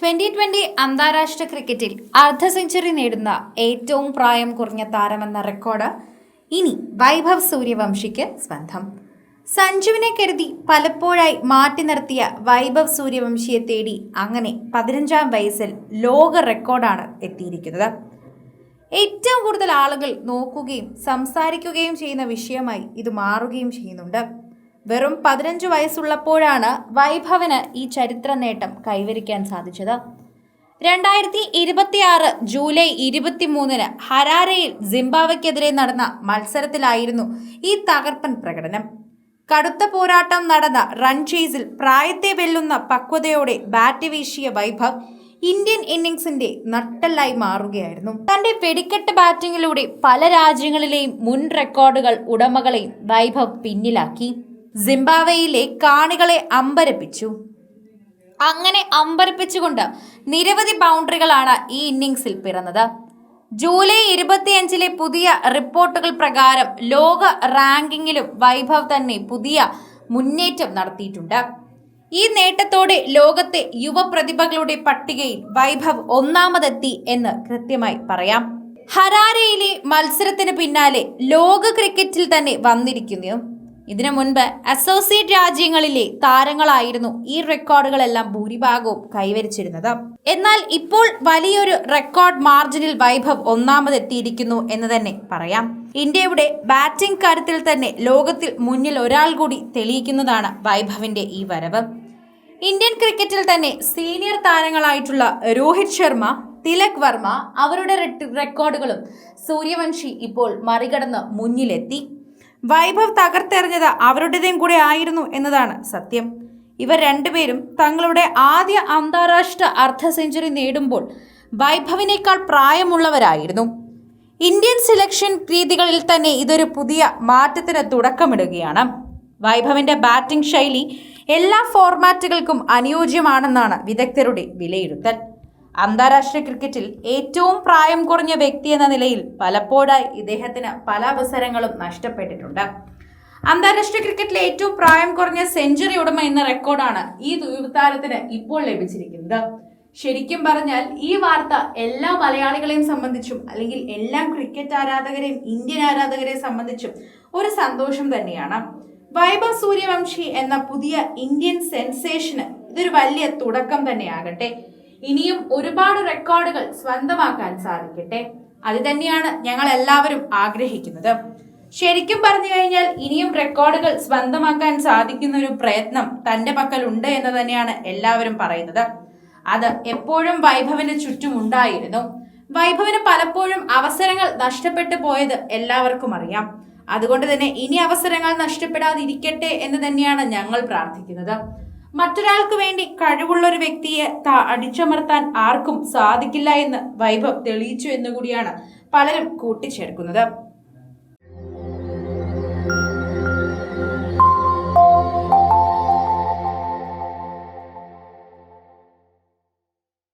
2020 അന്താരാഷ്ട്ര ക്രിക്കറ്റിൽ അർദ്ധ സെഞ്ചുറി നേടുന്ന ഏറ്റവും പ്രായം കുറഞ്ഞ താരമെന്ന റെക്കോർഡ് ഇനി വൈഭവ് സൂര്യവംശിക്ക് സ്വന്തം. സഞ്ജുവിനെ കരുതി പലപ്പോഴായി മാറ്റി നിർത്തിയ വൈഭവ് സൂര്യവംശിയെ തേടി അങ്ങനെ 15-ാം വയസ്സിൽ ലോക റെക്കോർഡാണ് എത്തിയിരിക്കുന്നത്. ഏറ്റവും കൂടുതൽ ആളുകൾ നോക്കുകയും സംസാരിക്കുകയും ചെയ്യുന്ന വിഷയമായി ഇത് മാറുകയും ചെയ്യുന്നുണ്ട്. വെറും 15 വയസ്സുള്ളപ്പോഴാണ് വൈഭവിന് ഈ ചരിത്ര നേട്ടം കൈവരിക്കാൻ സാധിച്ചത്. 2026 ജൂലൈ 23-ന് ഹരാരെയിൽ സിംബാബ്വെക്കെതിരെ നടന്ന മത്സരത്തിലായിരുന്നു ഈ തകർപ്പൻ പ്രകടനം. കടുത്ത പോരാട്ടം നടന്ന റൺ ചേസിൽ പ്രായത്തെ വെല്ലുന്ന പക്വതയോടെ ബാറ്റ് വീശിയ വൈഭവ് ഇന്ത്യൻ ഇന്നിംഗ്സിന്റെ നട്ടെല്ലായി മാറുകയായിരുന്നു. തന്റെ വെടിക്കെട്ട് ബാറ്റിംഗിലൂടെ പല രാജ്യങ്ങളിലെയും മുൻ റെക്കോർഡുകൾ ഉടമകളെയും വൈഭവ് പിന്നിലാക്കി. സിംബാബ്വെയിലെ കാണികളെ അമ്പരപ്പിച്ചു. അങ്ങനെ അമ്പരപ്പിച്ചുകൊണ്ട് നിരവധി ബൗണ്ടറികളാണ് ഈ ഇന്നിംഗ്സിൽ പിറന്നത്. ജൂലൈ 25-ലെ പുതിയ റിപ്പോർട്ടുകൾ പ്രകാരം ലോക റാങ്കിങ്ങിലും വൈഭവ് തന്നെ പുതിയ മുന്നേറ്റം നടത്തിയിട്ടുണ്ട്. ഈ നേട്ടത്തോടെ ലോകത്തെ യുവപ്രതിഭകളുടെ പട്ടികയിൽ വൈഭവ് ഒന്നാമതെത്തി എന്ന് കൃത്യമായി പറയാം. ഹരാരെയിലെ മത്സരത്തിന് പിന്നാലെ ലോക ക്രിക്കറ്റിൽ തന്നെ വന്നിരിക്കുന്നു. ഇതിനു മുൻപ് അസോസിയേറ്റ് രാജ്യങ്ങളിലെ താരങ്ങളായിരുന്നു ഈ റെക്കോർഡുകളെല്ലാം ഭൂരിഭാഗവും കൈവരിച്ചിരുന്നത്. എന്നാൽ ഇപ്പോൾ വലിയൊരു റെക്കോർഡ് മാർജിനിൽ വൈഭവ് ഒന്നാമതെത്തിയിരിക്കുന്നു എന്ന് തന്നെ പറയാം. ഇന്ത്യയുടെ ബാറ്റിംഗ് കാര്യത്തിൽ തന്നെ ലോകത്തിൽ മുന്നിൽ ഒരാൾ കൂടി തെളിയിക്കുന്നതാണ് വൈഭവിന്റെ ഈ വരവ്. ഇന്ത്യൻ ക്രിക്കറ്റിൽ തന്നെ സീനിയർ താരങ്ങളായിട്ടുള്ള രോഹിത് ശർമ്മ, തിലക് വർമ്മ അവരുടെ റെക്കോർഡുകളും സൂര്യവംശി ഇപ്പോൾ മറികടന്ന് മുന്നിലെത്തി. വൈഭവ് തകർത്തെറിഞ്ഞത് അവരുടേതും കൂടെ ആയിരുന്നു എന്നതാണ് സത്യം. ഇവർ രണ്ടുപേരും തങ്ങളുടെ ആദ്യ അന്താരാഷ്ട്ര അർദ്ധ സെഞ്ചുറി നേടുമ്പോൾ വൈഭവിനേക്കാൾ പ്രായമുള്ളവരായിരുന്നു. ഇന്ത്യൻ സെലക്ഷൻ രീതികളിൽ തന്നെ ഇതൊരു പുതിയ മാറ്റത്തിന് തുടക്കമിടുകയാണ്. വൈഭവിന്റെ ബാറ്റിംഗ് ശൈലി എല്ലാ ഫോർമാറ്റുകൾക്കും അനുയോജ്യമാണെന്നാണ് വിദഗ്ധരുടെ വിലയിരുത്തൽ. അന്താരാഷ്ട്ര ക്രിക്കറ്റിൽ ഏറ്റവും പ്രായം കുറഞ്ഞ വ്യക്തി എന്ന നിലയിൽ പലപ്പോഴായി ഇദ്ദേഹത്തിന് പല അവസരങ്ങളും നഷ്ടപ്പെട്ടിട്ടുണ്ട്. അന്താരാഷ്ട്ര ക്രിക്കറ്റിലെ ഏറ്റവും പ്രായം കുറഞ്ഞ സെഞ്ചുറി ഉടമ എന്ന റെക്കോർഡാണ് ഈ യുവതാരത്തിന് ഇപ്പോൾ ലഭിച്ചിരിക്കുന്നത്. ശരിക്കും പറഞ്ഞാൽ ഈ വാർത്ത എല്ലാ മലയാളികളെയും സംബന്ധിച്ചും അല്ലെങ്കിൽ എല്ലാ ക്രിക്കറ്റ് ആരാധകരെയും ഇന്ത്യൻ ആരാധകരെ സംബന്ധിച്ചും ഒരു സന്തോഷം തന്നെയാണ്. വൈഭവ് സൂര്യവംശി എന്ന പുതിയ ഇന്ത്യൻ സെൻസേഷന് ഇതൊരു വലിയ തുടക്കം തന്നെയാകട്ടെ. ഇനിയും ഒരുപാട് റെക്കോർഡുകൾ സ്വന്തമാക്കാൻ സാധിക്കട്ടെ. അത് തന്നെയാണ് ഞങ്ങൾ എല്ലാവരും ആഗ്രഹിക്കുന്നത്. ശരിക്കും പറഞ്ഞു കഴിഞ്ഞാൽ ഇനിയും റെക്കോർഡുകൾ സ്വന്തമാക്കാൻ സാധിക്കുന്ന ഒരു പ്രയത്നം തന്റെ പക്കലുണ്ട് എന്ന് തന്നെയാണ് എല്ലാവരും പറയുന്നത്. അത് എപ്പോഴും വൈഭവിന് ചുറ്റും ഉണ്ടായിരുന്നു. വൈഭവിന് പലപ്പോഴും അവസരങ്ങൾ നഷ്ടപ്പെട്ടു പോയത് എല്ലാവർക്കും അറിയാം. അതുകൊണ്ട് തന്നെ ഇനി അവസരങ്ങൾ നഷ്ടപ്പെടാതിരിക്കട്ടെ എന്ന് തന്നെയാണ് ഞങ്ങൾ പ്രാർത്ഥിക്കുന്നത്. മറ്റൊരാൾക്ക് വേണ്ടി കഴിവുള്ള ഒരു വ്യക്തിയെ അടിച്ചമർത്താൻ ആർക്കും സാധിക്കില്ല എന്ന് വൈഭവ് തെളിയിച്ചു എന്നുകൂടിയാണ് പലരും കൂട്ടിച്ചേർക്കുന്നത്.